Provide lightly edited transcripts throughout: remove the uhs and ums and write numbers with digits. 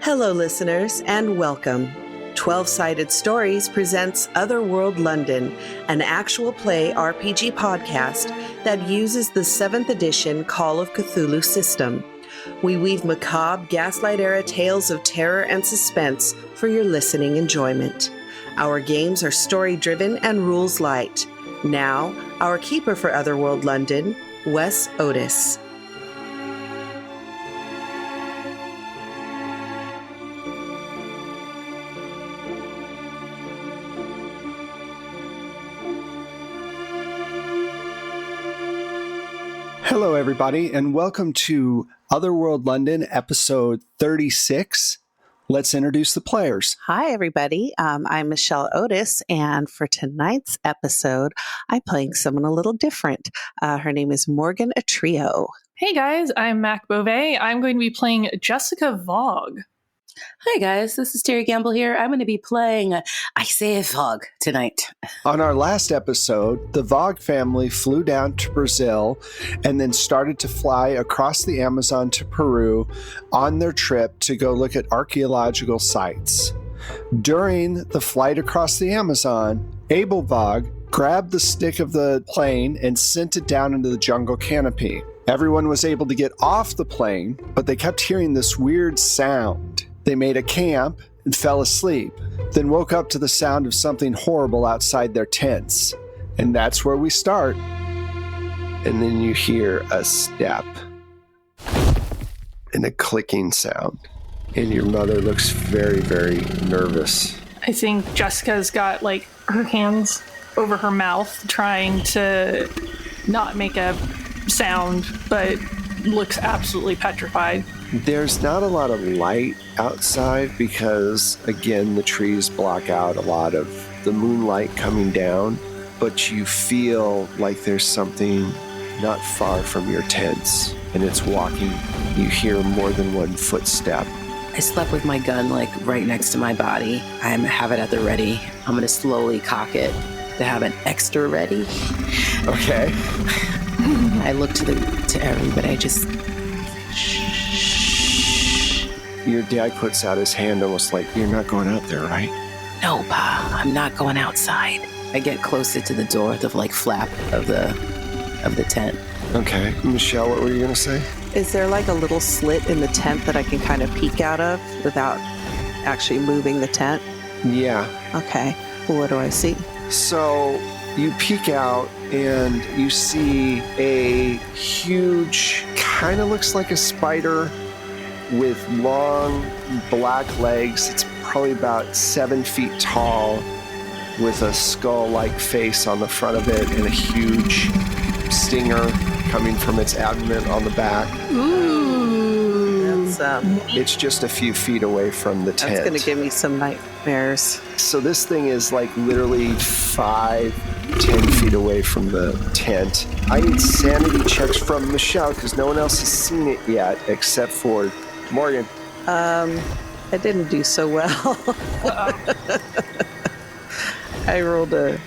Hello, listeners, and welcome. 12-Sided Stories presents Otherworld London, an actual play RPG podcast that uses the 7th edition Call of Cthulhu system. We weave macabre, Gaslight-era tales of terror and suspense for your listening enjoyment. Our games are story-driven and rules-light. Now, our keeper for Otherworld London, Wes Otis. Hello, everybody, and welcome to Otherworld London, episode 36. Let's introduce the players. Hi, everybody. I'm Michelle Otis, and for tonight's episode, I'm playing someone a little different. Her name is Morgan Atrio. Hey, guys. I'm Mac Beauvais. I'm going to be playing Jessica Vogue. Hi guys, this is Terry Gamble here. I'm going to be playing Isaiah Vogue tonight. On our last episode, the Vogue family flew down to Brazil and then started to fly across the Amazon to Peru on their trip to go look at archaeological sites. During the flight across the Amazon, Abel Vogue grabbed the stick of the plane and sent it down into the jungle canopy. Everyone was able to get off the plane, but they kept hearing this weird sound. They made a camp and fell asleep, then woke up to the sound of something horrible outside their tents. And that's where we start. And then you hear a step and a clicking sound. And your mother looks very, very nervous. I think Jessica's got her hands over her mouth trying to not make a sound, but looks absolutely petrified. There's not a lot of light outside because, again, the trees block out a lot of the moonlight coming down, but you feel like there's something not far from your tents, and it's walking. You hear more than one footstep. I slept with my gun right next to my body. I have it at the ready. I'm going to slowly cock it to have an extra ready. Okay. I look to everybody. I just... Your dad puts out his hand almost like, you're not going out there, right? No, Pa, I'm not going outside. I get closer to the door, the flap of the tent. Okay. Michelle, what were you going to say? Is there a little slit in the tent that I can kind of peek out of without actually moving the tent? Yeah. Okay. Well, what do I see? So you peek out and you see a huge, kind of looks like a spider with long black legs. It's probably about 7 feet tall with a skull-like face on the front of it and a huge stinger coming from its abdomen on the back. Ooh. That's, it's just a few feet away from the tent. That's going to give me some nightmares. So this thing is literally 5-10 feet away from the tent. I need sanity checks from Michelle because no one else has seen it yet except for Morgan. I didn't do so well. I rolled a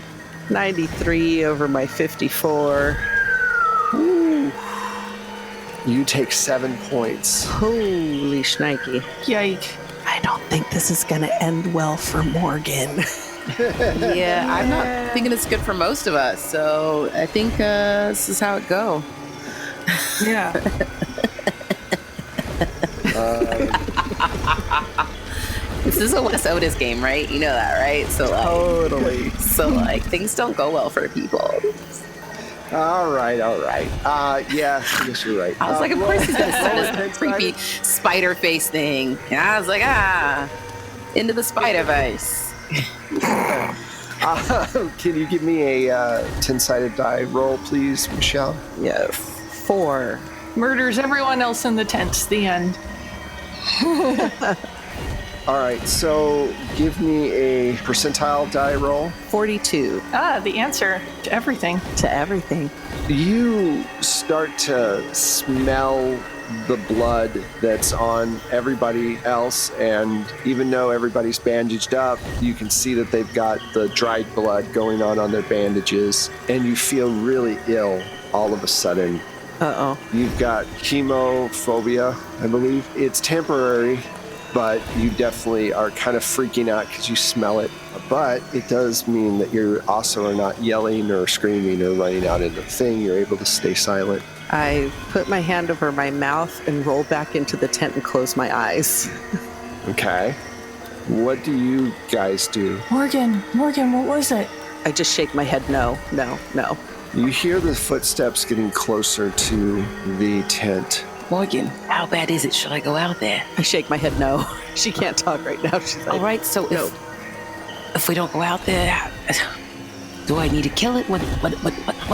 93 over my 54. Ooh. You take 7 points. Holy shnikey. Yike. I don't think this is going to end well for Morgan. Yeah, I'm not thinking it's good for most of us, so I think this is how it go. Yeah. This is a Wes Otis game, right? You know that, right? So Totally. Things don't go well for people. All right. Yeah, I guess you're right. I was of course he's going to send us a creepy spider face thing. And I was like, into the spider face. Can you give me a 10-sided die roll, please, Michelle? Yeah, 4. Murders everyone else in the tent. The end. All right, so give me a percentile die roll. 42. The answer to everything. To everything. You start to smell the blood that's on everybody else, and even though everybody's bandaged up, you can see that they've got the dried blood going on their bandages, and you feel really ill all of a sudden. Uh-oh. You've got chemophobia, I believe. It's temporary. but you definitely are kind of freaking out because you smell it. But it does mean that you also are not yelling or screaming or running out into the thing. You're able to stay silent. I put my hand over my mouth and roll back into the tent and close my eyes. Okay. What do you guys do? Morgan, what was it? I just shake my head, no. You hear the footsteps getting closer to the tent. Morgan, how bad is it? Should I go out there? I shake my head, no. She can't talk right now. She's like, all right, so no. if we don't go out there, do I need to kill it? What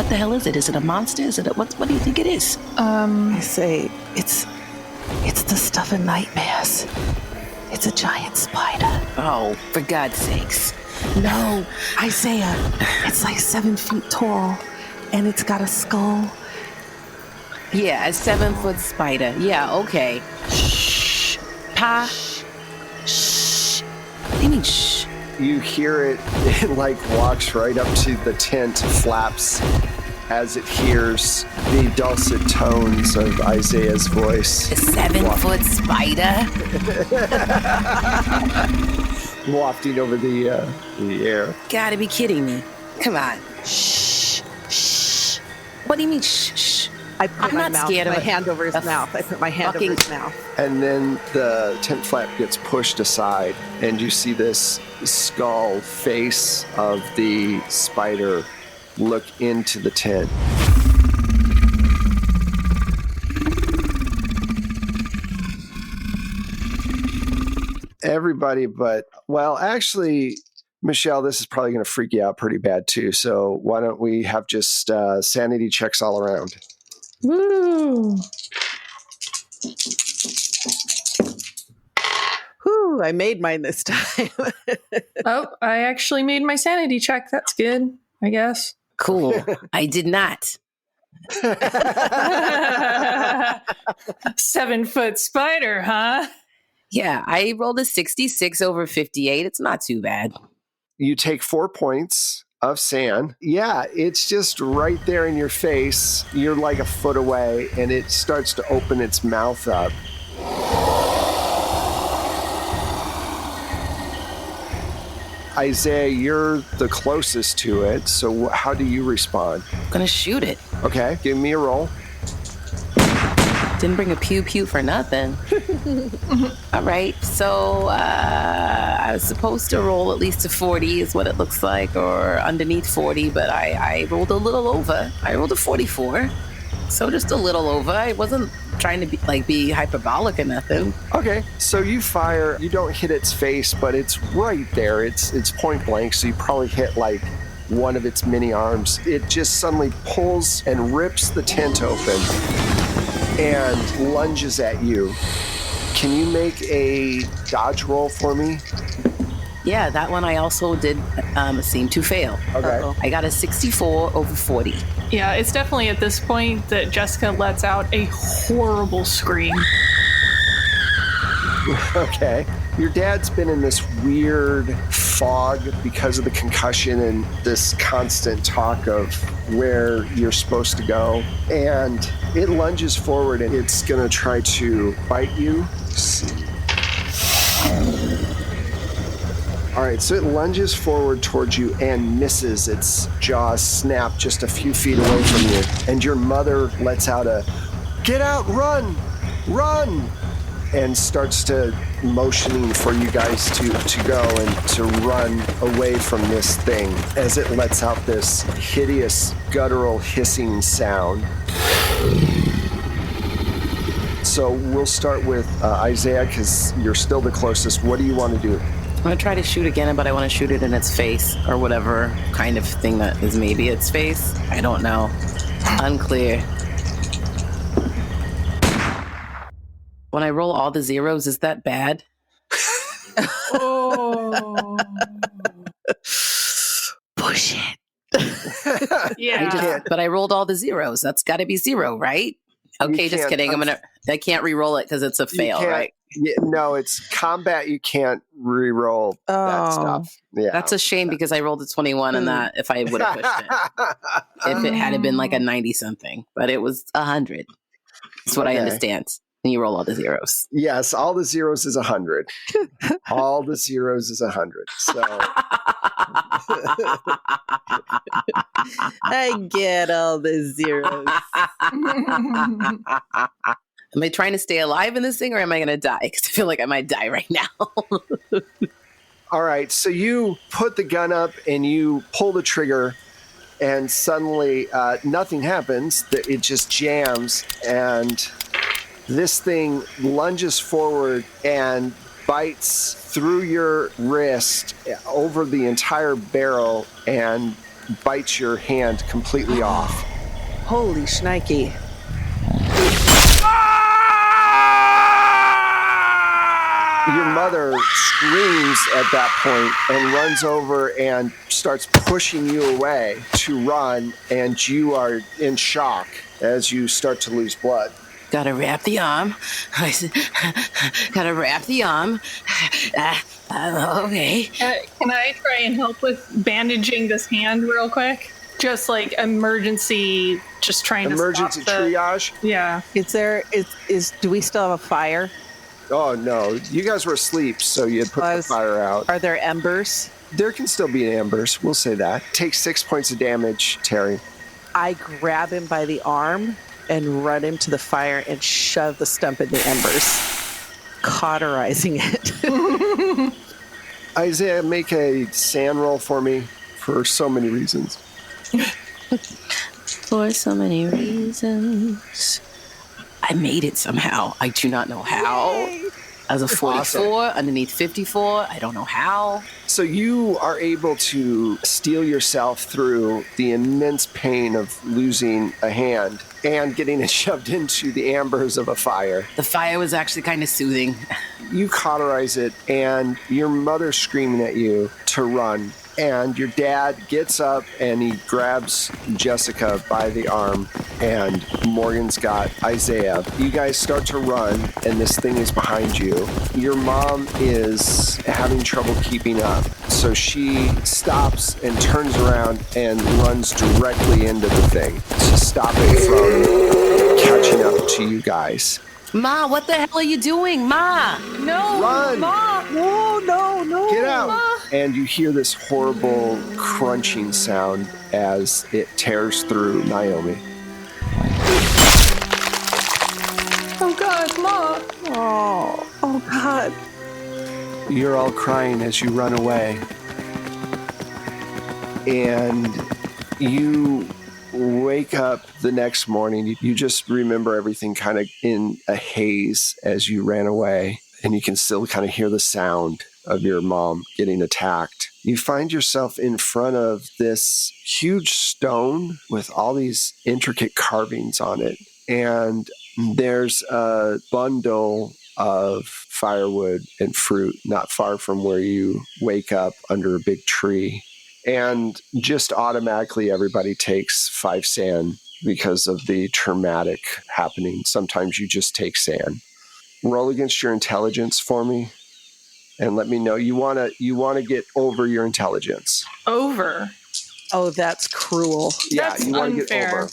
the hell is it? Is it a monster? Is it what do you think it is? I say, it's the stuff of nightmares. It's a giant spider. Oh, for God's sakes. No, Isaiah, it's like 7 feet tall, and it's got a skull. Yeah, a 7-foot spider. Yeah, okay. Shh. Pa. Shh. What do you mean, shh? You hear it, it like walks right up to the tent, flaps as it hears the dulcet tones of Isaiah's voice. A 7-foot spider? Wafting over the air. Gotta be kidding me. Come on. Shh. Shh. What do you mean, shh? Shh. I put my hand over his mouth. I put my hand over his mouth. And then the tent flap gets pushed aside, and you see this skull face of the spider look into the tent. Everybody well, actually, Michelle, this is probably going to freak you out pretty bad too. So why don't we have just sanity checks all around? Woo! Whew, I made mine this time. Oh, I actually made my sanity check. That's good, I guess. Cool. I did not. 7-foot spider, huh? Yeah, I rolled a 66 over 58. It's not too bad. You take 4 points of sand. Yeah, it's just right there in your face. You're like a foot away, and it starts to open its mouth up. Isaiah, you're the closest to it, so how do you respond? I'm gonna shoot it. Okay, give me a roll. Didn't bring a pew-pew for nothing. All right, so I was supposed to roll at least a 40 is what it looks like, or underneath 40, but I rolled a little over. I rolled a 44, so just a little over. I wasn't trying to be hyperbolic or nothing. Okay, so you fire. You don't hit its face, but it's right there. It's point blank, so you probably hit like one of its mini arms. It just suddenly pulls and rips the tent open and lunges at you. Can you make a dodge roll for me? Yeah, that one I also did seem to fail. Okay. I got a 64 over 40. Yeah, it's definitely at this point that Jessica lets out a horrible scream. Okay. Your dad's been in this weird fog because of the concussion and this constant talk of where you're supposed to go. And it lunges forward and it's going to try to bite you. Let's see. All right, so it lunges forward towards you and misses. Its jaws snap just a few feet away from you. And your mother lets out a, "Get out, run, run!" and starts to motioning for you guys to go and to run away from this thing as it lets out this hideous guttural hissing sound. So we'll start with Isaiah because you're still the closest. What do you want to do? I'm going to try to shoot again, but I want to shoot it in its face or whatever kind of thing that is maybe its face. I don't know. Unclear. When I roll all the zeros, is that bad? Oh. Push it. Yeah. But I rolled all the zeros. That's got to be 0, right? Okay, just kidding. I can't re-roll it because it's a fail, right? Yeah, no, it's combat. You can't re-roll that stuff. Yeah, that's a shame because I rolled a 21 and that if I would have pushed it. If it had been like a 90 something, but it was 100. That's what I understand. And you roll all the zeros. Yes, all the zeros is 100. All the zeros is 100. So I get all the zeros. Am I trying to stay alive in this thing or am I going to die? Because I feel like I might die right now. all right, so you put the gun up and you pull the trigger, and suddenly nothing happens. It just jams, and this thing lunges forward and bites through your wrist over the entire barrel and bites your hand completely off. Holy shnikey. Your mother screams at that point and runs over and starts pushing you away to run, and you are in shock as you start to lose blood. Gotta wrap the arm. Gotta wrap the arm. Okay. Can I try and help with bandaging this hand real quick? Just like emergency, just trying Emergency to stop triage? Yeah. Do we still have a fire? Oh, no. You guys were asleep, so you had put the fire out. Are there embers? There can still be embers. We'll say that. Take 6 points of damage, Terry. I grab him by the arm and run him to the fire and shove the stump in the embers, cauterizing it. Isaiah, make a sand roll for me for so many reasons. For so many reasons. I made it somehow. I do not know how. Yay. As a 44, Awesome. underneath 54, I don't know how. So you are able to steel yourself through the immense pain of losing a hand and getting it shoved into the embers of a fire. The fire was actually kind of soothing. You cauterize it, and your mother's screaming at you to run. And your dad gets up and he grabs Jessica by the arm, and Morgan's got Isaiah. You guys start to run, and this thing is behind you. Your mom is having trouble keeping up, so she stops and turns around and runs directly into the thing to stop it from catching up to you guys. Ma, what the hell are you doing? Ma! No, Run! Mom! Oh, no. Get out! And you hear this horrible crunching sound as it tears through Naomi. Oh God, Mom! Oh, God. You're all crying as you run away. And you wake up the next morning. You just remember everything kind of in a haze as you ran away. And you can still kind of hear the sound of your mom getting attacked. You find yourself in front of this huge stone with all these intricate carvings on it. And there's a bundle of firewood and fruit not far from where you wake up under a big tree. And just automatically everybody takes 5 sand because of the traumatic happening. Sometimes you just take sand. Roll against your intelligence for me. And let me know you want to get over your intelligence. Over. Oh, that's cruel. Yeah, That's you want to get unfair. over.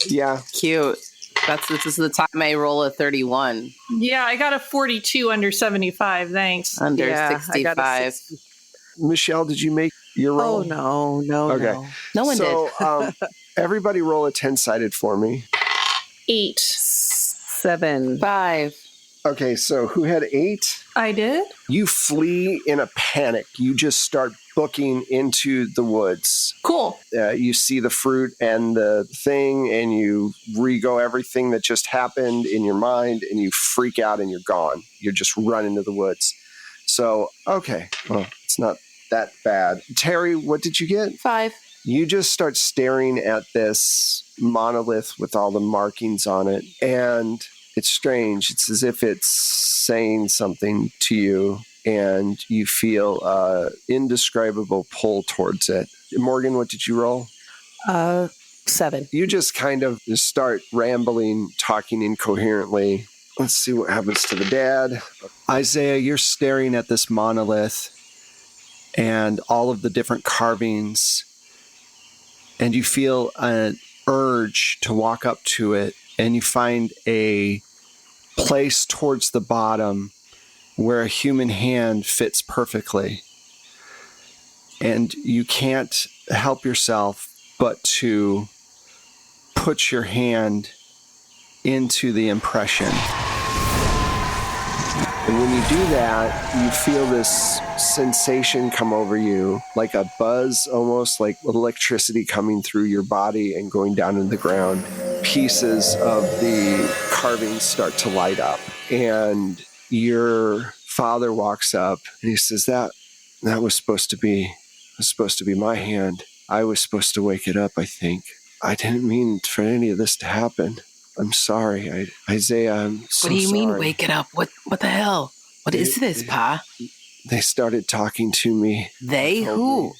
Yeah. Cute. This is the time I roll a 31. Yeah, I got a 42 under 75. Thanks. Under Yeah, I got a 65. 60. Michelle, did you make your roll? Oh, no. Okay. No one did. So everybody roll a 10-sided for me. 8. 7. 5. Okay, so who had 8? I did? You flee in a panic. You just start booking into the woods. Cool. You see the fruit and the thing, and you re-go everything that just happened in your mind, and you freak out and you're gone. You're just running to the woods. So, okay. Well, it's not that bad. Terry, what did you get? 5. You just start staring at this monolith with all the markings on it, and it's strange. It's as if it's saying something to you, and you feel indescribable pull towards it. Morgan, what did you roll? 7. You just kind of start rambling, talking incoherently. Let's see what happens to the dad. Isaiah, you're staring at this monolith and all of the different carvings, and you feel an urge to walk up to it, and you find a place towards the bottom where a human hand fits perfectly. And you can't help yourself but to put your hand into the impression. And when you do that, you feel this sensation come over you, like a buzz, almost like electricity coming through your body and going down in the ground. Pieces of the carvings start to light up. And your father walks up and he says, that was supposed to be my hand. I was supposed to wake it up, I think. I didn't mean for any of this to happen. I'm sorry, Isaiah. I'm so sorry. What do you mean, wake it up? What the hell? What is this, Pa? They started talking to me. They? Who?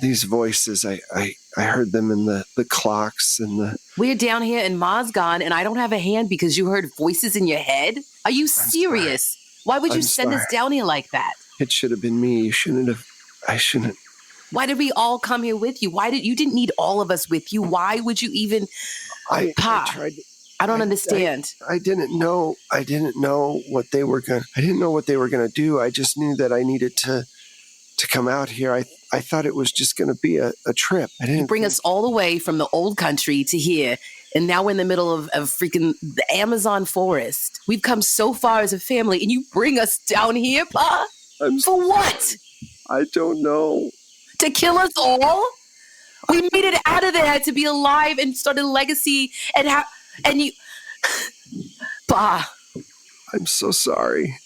These voices, I heard them in the clocks and the... We're down here in Mazgon, and I don't have a hand because you heard voices in your head? Are you serious? Why would you send us down here like that? It should have been me. You shouldn't have... I shouldn't... Why did we all come here with you? You didn't need all of us with you. Why would you even... Pa, I don't understand. I didn't know what they were going to do. I just knew that I needed to come out here. I thought it was just going to be a trip. You bring us all the way from the old country to here, and now we're in the middle of freaking the Amazon forest. We've come so far as a family, and you bring us down here, Pa? For what? I don't know. To kill us all? We made it out of there to be alive and start a legacy and you... Pa. I'm so sorry.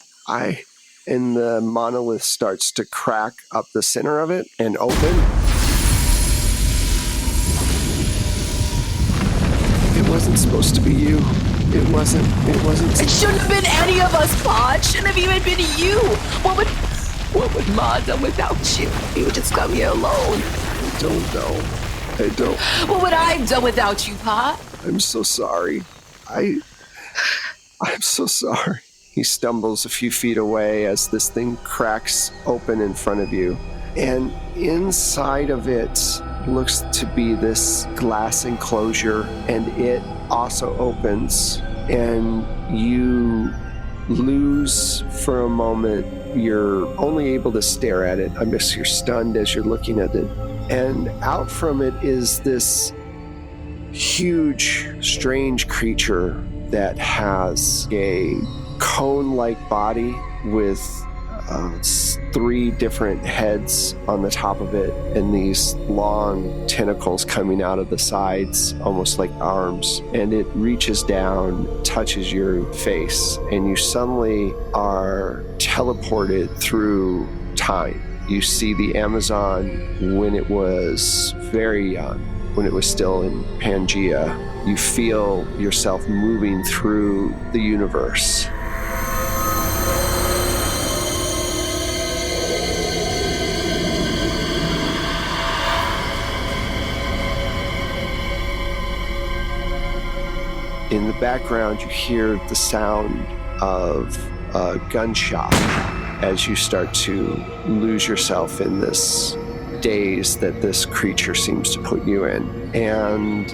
And the monolith starts to crack up the center of it and open. It wasn't supposed to be you. It wasn't. It shouldn't have been any of us, Pa. It shouldn't have even been you. What would Ma done without you? You would just come here alone. I don't know. What would I have done without you, Pa? I'm so sorry. I'm so sorry. He stumbles a few feet away as this thing cracks open in front of you. And inside of it looks to be this glass enclosure, and it also opens. And you lose for a moment. You're only able to stare at it. I guess you're stunned as you're looking at it. And out from it is this huge, strange creature that has a cone-like body with 3 different heads on the top of it and these long tentacles coming out of the sides, almost like arms. And it reaches down, touches your face, and you suddenly are teleported through time. You see the Amazon when it was very young, when it was still in Pangea. You feel yourself moving through the universe. In the background, you hear the sound of a gunshot as you start to lose yourself in this daze that this creature seems to put you in. And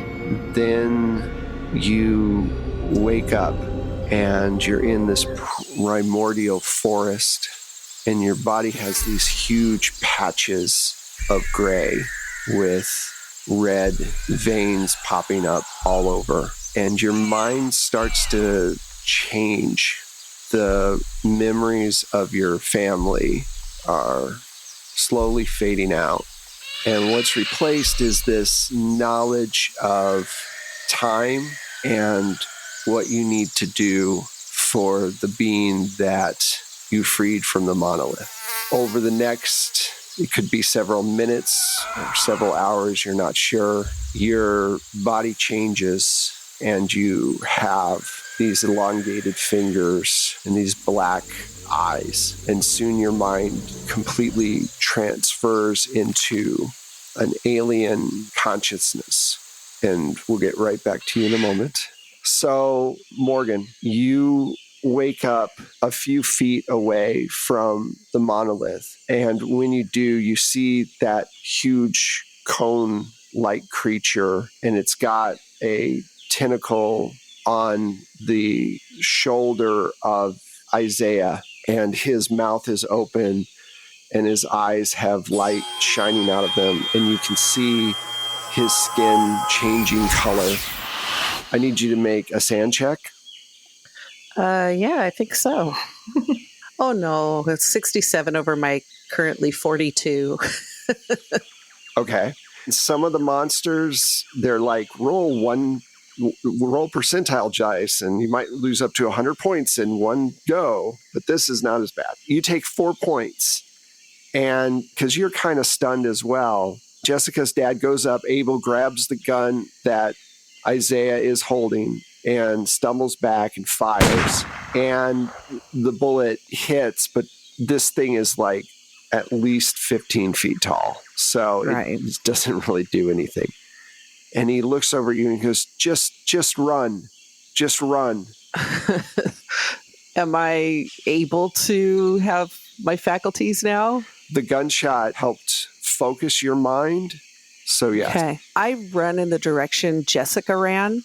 then you wake up and you're in this primordial forest, and your body has these huge patches of gray with red veins popping up all over. And your mind starts to change. The memories of your family are slowly fading out. And what's replaced is this knowledge of time and what you need to do for the being that you freed from the monolith. Over the next, it could be several minutes or several hours, you're not sure, your body changes and you have these elongated fingers and these black eyes. And soon your mind completely transfers into an alien consciousness. And we'll get right back to you in a moment. So, Morgan, you wake up a few feet away from the monolith. And when you do, you see that huge cone-like creature, and it's got a tentacle on the shoulder of Isaiah, and his mouth is open and his eyes have light shining out of them, and you can see his skin changing color. I need you to make a sand check. Yeah, I think so. Oh no, it's 67 over my currently 42. Okay. Some of the monsters, they're like, roll percentile dice, and you might lose up to 100 points in one go, but this is not as bad. You take 4 points, and because you're kind of stunned as well, Jessica's dad goes up, Abel grabs the gun that Isaiah is holding and stumbles back and fires, and the bullet hits, but this thing is like at least 15 feet tall, so Right. it doesn't really do anything. And he looks over at you and goes, just run. Just run. Am I able to have my faculties now? The gunshot helped focus your mind, so yes. Okay. I run in the direction Jessica ran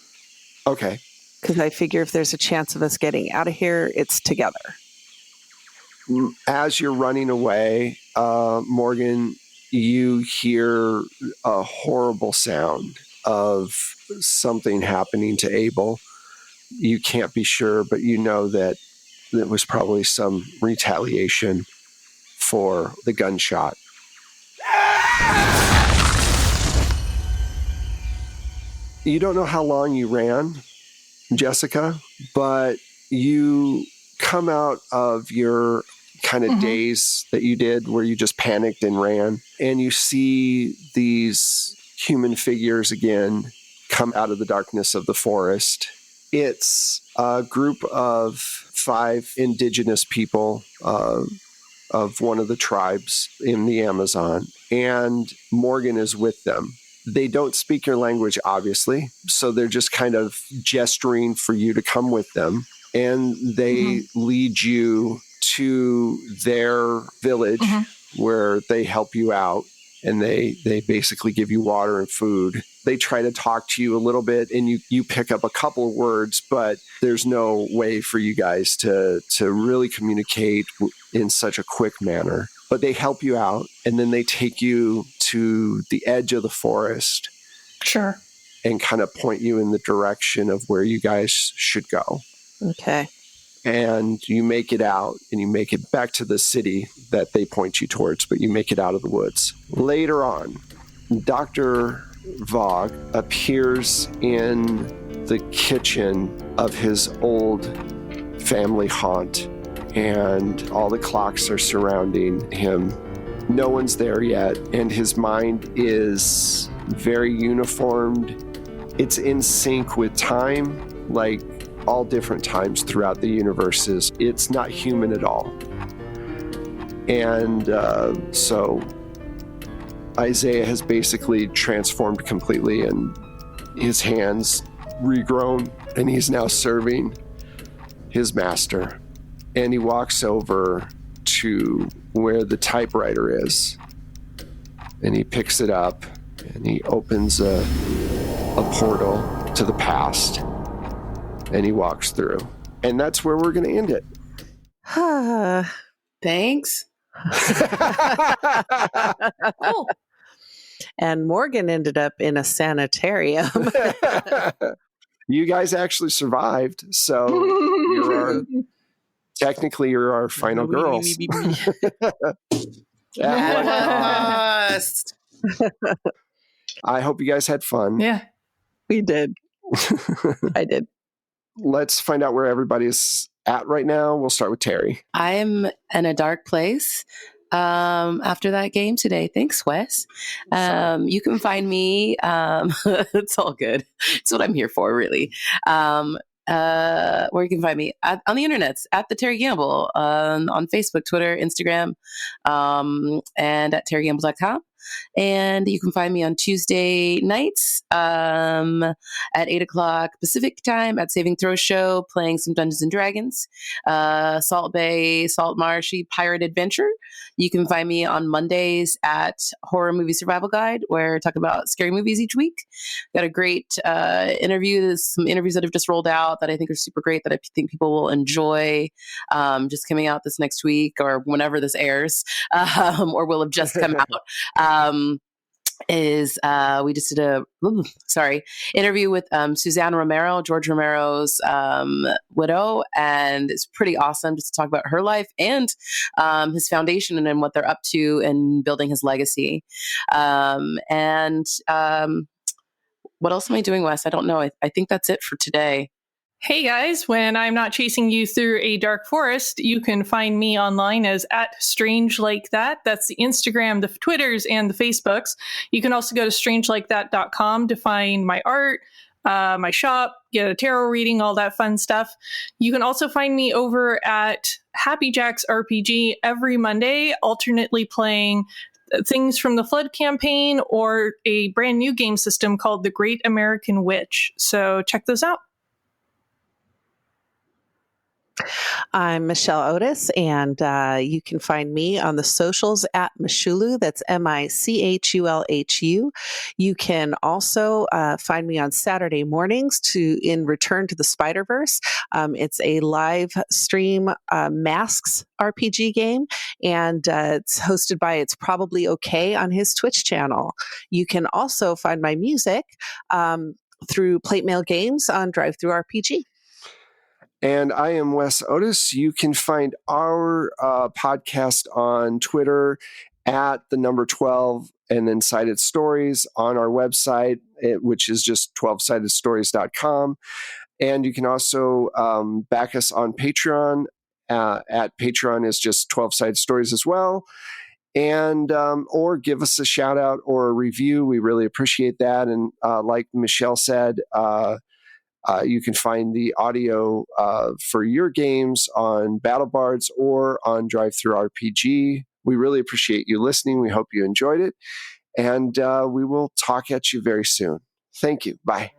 Okay. because I figure if there's a chance of us getting out of here, it's together. As you're running away, Morgan, you hear a horrible sound of something happening to Abel. You can't be sure, but you know that it was probably some retaliation for the gunshot. You don't know how long you ran, Jessica, but you come out of your kind of daze that you did where you just panicked and ran, and you see these human figures again come out of the darkness of the forest. It's a group of 5 indigenous people of one of the tribes in the Amazon, and Morgan is with them. They don't speak your language, obviously, so they're just kind of gesturing for you to come with them, and they lead you to their village where they help you out, and they basically give you water and food. They try to talk to you a little bit, and you pick up a couple of words, but there's no way for you guys to really communicate in such a quick manner. But they help you out, and then they take you to the edge of the forest. Sure. And kind of point you in the direction of where you guys should go. Okay. And you make it out, and you make it back to the city that they point you towards, but you make it out of the woods. Later on, Dr. Vogue appears in the kitchen of his old family haunt, and all the clocks are surrounding him. No one's there yet, and his mind is very uniformed. It's in sync with time, like all different times throughout the universes. It's not human at all. And so Isaiah has basically transformed completely, and his hands regrown, and he's now serving his master. And he walks over to where the typewriter is, and he picks it up, and he opens a portal to the past, and he walks through. And that's where we're going to end it. Thanks. Cool. And Morgan ended up in a sanitarium. You guys actually survived, so technically you're our final girls. Lost. I hope you guys had fun. Yeah. We did. I did. Let's find out where everybody's at right now. We'll start with Terry. I'm in a dark place after that game today. Thanks, Wes. You can find me. It's all good. It's what I'm here for, really. Where you can find me on the internet at the Terry Gamble on Facebook, Twitter, Instagram, and at terrygamble.com. And you can find me on Tuesday nights at 8 o'clock Pacific time at Saving Throw Show, playing some Dungeons and Dragons, Salt Bay, Salt Marshy Pirate Adventure. You can find me on Mondays at Horror Movie Survival Guide, where I talk about scary movies each week. Got a great interview. There's some interviews that have just rolled out that I think are super great that I think people will enjoy. Just coming out this next week or whenever this airs, or will have just come out. We just did a interview with Suzanne Romero, George Romero's widow, and it's pretty awesome just to talk about her life and his foundation and then what they're up to and building his legacy. What else am I doing, Wes? I don't know. I think that's it for today. Hey guys, when I'm not chasing you through a dark forest, you can find me online as @strangelikeThat. That's the Instagram, the Twitters, and the Facebooks. You can also go to strangelikeThat.com to find my art, my shop, get a tarot reading, all that fun stuff. You can also find me over at Happy Jack's RPG every Monday, alternately playing things from the Flood campaign or a brand new game system called The Great American Witch. So check those out. I'm Michelle Otis, and you can find me on the socials at Michulu. That's Michulhu. You can also find me on Saturday mornings in Return to the Spider-Verse. It's a live stream Masks RPG game, and it's hosted by It's Probably Okay on his Twitch channel. You can also find my music through Plate Mail Games on Drive-Thru RPG. And I am Wes Otis. You can find our podcast on Twitter at the number 12 and then Sided Stories, on our website, which is just 12sidedstories.com. And you can also back us on Patreon. At Patreon is just 12 Sided Stories as well. And or give us a shout out or a review. We really appreciate that. And like Michelle said, you can find the audio for your games on BattleBards or on Drive-Thru RPG. We really appreciate you listening. We hope you enjoyed it. And we will talk at you very soon. Thank you. Bye.